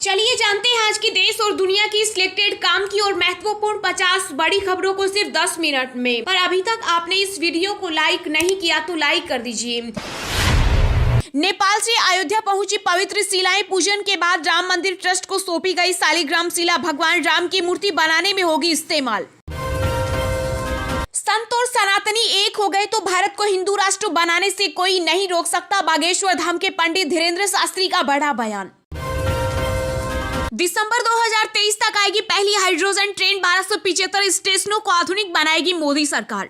चलिए जानते हैं आज की देश और दुनिया की सिलेक्टेड काम की और महत्वपूर्ण 50 बड़ी खबरों को सिर्फ 10 मिनट में। पर अभी तक आपने इस वीडियो को लाइक नहीं किया तो लाइक कर दीजिए। नेपाल से अयोध्या पहुंची पवित्र शिलाएं पूजन के बाद राम मंदिर ट्रस्ट को सौंपी गई शालिग्राम शिला भगवान राम की मूर्ति बनाने में होगी इस्तेमाल। संत और सनातनी एक हो गए तो भारत को हिंदू राष्ट्र बनाने से कोई नहीं रोक सकता, बागेश्वर धाम के पंडित धीरेन्द्र शास्त्री का बड़ा बयान। दिसंबर 2023 तक आएगी पहली हाइड्रोजन ट्रेन, 1275 स्टेशनों को आधुनिक बनाएगी मोदी सरकार।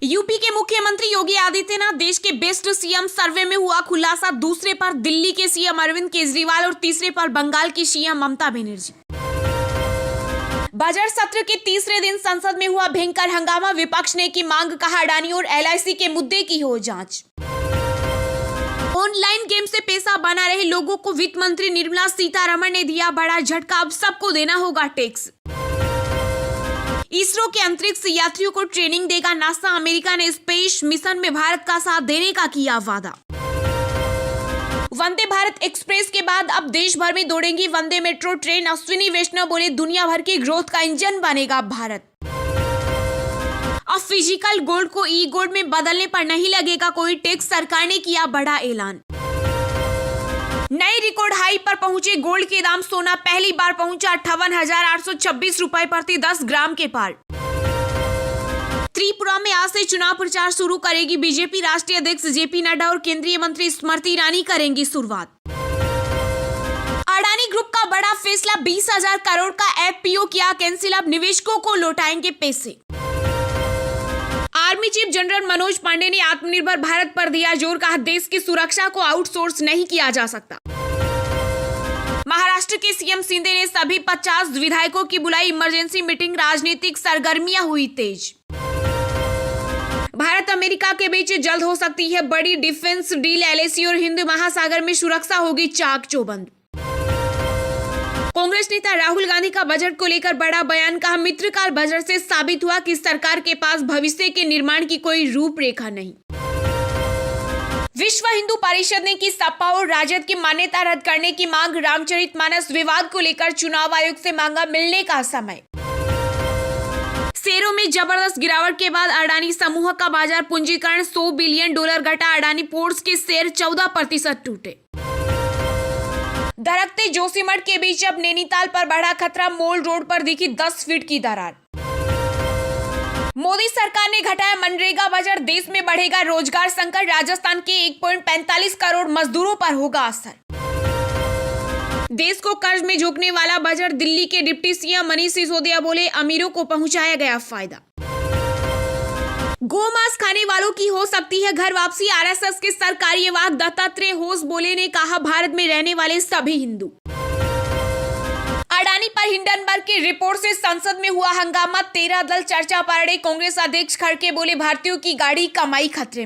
यूपी के मुख्यमंत्री योगी आदित्यनाथ देश के बेस्ट सीएम सर्वे में हुआ खुलासा, दूसरे पर दिल्ली के सीएम अरविंद केजरीवाल और तीसरे पर बंगाल की सीएम ममता बनर्जी। बजट सत्र के तीसरे दिन संसद में हुआ भयंकर हंगामा, विपक्ष ने की मांग, कहा अडानी और एलआईसी के मुद्दे की हो जांच। ऑनलाइन गेम से पैसा बना रहे लोगों को वित्त मंत्री निर्मला सीतारमण ने दिया बड़ा झटका, अब सबको देना होगा टैक्स। इसरो के अंतरिक्ष यात्रियों को ट्रेनिंग देगा नासा, अमेरिका ने स्पेस मिशन में भारत का साथ देने का किया वादा। वंदे भारत एक्सप्रेस के बाद अब देश भर में दौड़ेंगी वंदे मेट्रो ट्रेन, अश्विनी वैष्णव बोले दुनिया भर की ग्रोथ का इंजन बनेगा भारत। अब फिजिकल गोल्ड को ई गोल्ड में बदलने पर नहीं लगेगा कोई टैक्स, सरकार ने किया बड़ा ऐलान। नए रिकॉर्ड हाई पर पहुंचे गोल्ड के दाम, सोना पहली बार पहुंचा 58,826 रुपए प्रति 10 ग्राम के पार। त्रिपुरा में आज से चुनाव प्रचार शुरू करेगी बीजेपी, राष्ट्रीय अध्यक्ष जेपी नड्डा और केंद्रीय मंत्री स्मृति ईरानी करेंगी शुरुआत। अडानी ग्रुप का बड़ा फैसला, 20,000 करोड़ का एफपीओ किया कैंसिल, अब निवेशकों को लौटाएंगे पैसे। Army chief general Manoj Pande ने आत्मनिर्भर भारत पर दिया जोर, कहा देश की सुरक्षा को आउटसोर्स नहीं किया जा सकता। महाराष्ट्र के सीएम शिंदे ने सभी 50 विधायकों की बुलाई इमरजेंसी मीटिंग, राजनीतिक सरगर्मियां हुई तेज। भारत अमेरिका के बीच जल्द हो सकती है बड़ी डिफेंस डील, एलएसी और हिंद महासागर में सुरक्षा होगी चाक चौबंद। कांग्रेस नेता राहुल गांधी का बजट को लेकर बड़ा बयान, कहा मित्रकाल बजट से साबित हुआ कि सरकार के पास भविष्य के निर्माण की कोई रूपरेखा नहीं। विश्व हिंदू परिषद ने की सपा और राजद की मान्यता रद्द करने की मांग, रामचरितमानस विवाद को लेकर चुनाव आयोग से मांगा मिलने का समय। शेयरों में जबरदस्त गिरावट के बाद अडानी समूह का बाजार पूंजीकरण, $100 बिलियन घटा, अडानी पोर्ट्स के शेयर 14% टूटे। दरकते जोशीमठ के बीच अब नैनीताल पर बढ़ा खतरा, मोल रोड पर दिखी 10 फीट की दरार। मोदी सरकार ने घटाया मनरेगा बजट, देश में बढ़ेगा रोजगार संकट, राजस्थान के 1.45 करोड़ मजदूरों पर होगा असर। देश को कर्ज में झोंकने वाला बजट, दिल्ली के डिप्टी सीएम मनीष सिसोदिया बोले अमीरों को पहुंचाया गया फायदा। गोमांस खाने वालों की हो सकती है घर वापसी, आरएसएस के सरकारी वाहक दत्तात्रेय होस बोले ने कहा भारत में रहने वाले सभी हिंदू। अडानी पर हिंडनबर्ग की रिपोर्ट से संसद में हुआ हंगामा, 13 दल चर्चा पर अड़े, कांग्रेस अध्यक्ष खड़गे बोले भारतीयों की गाड़ी कमाई खतरे में।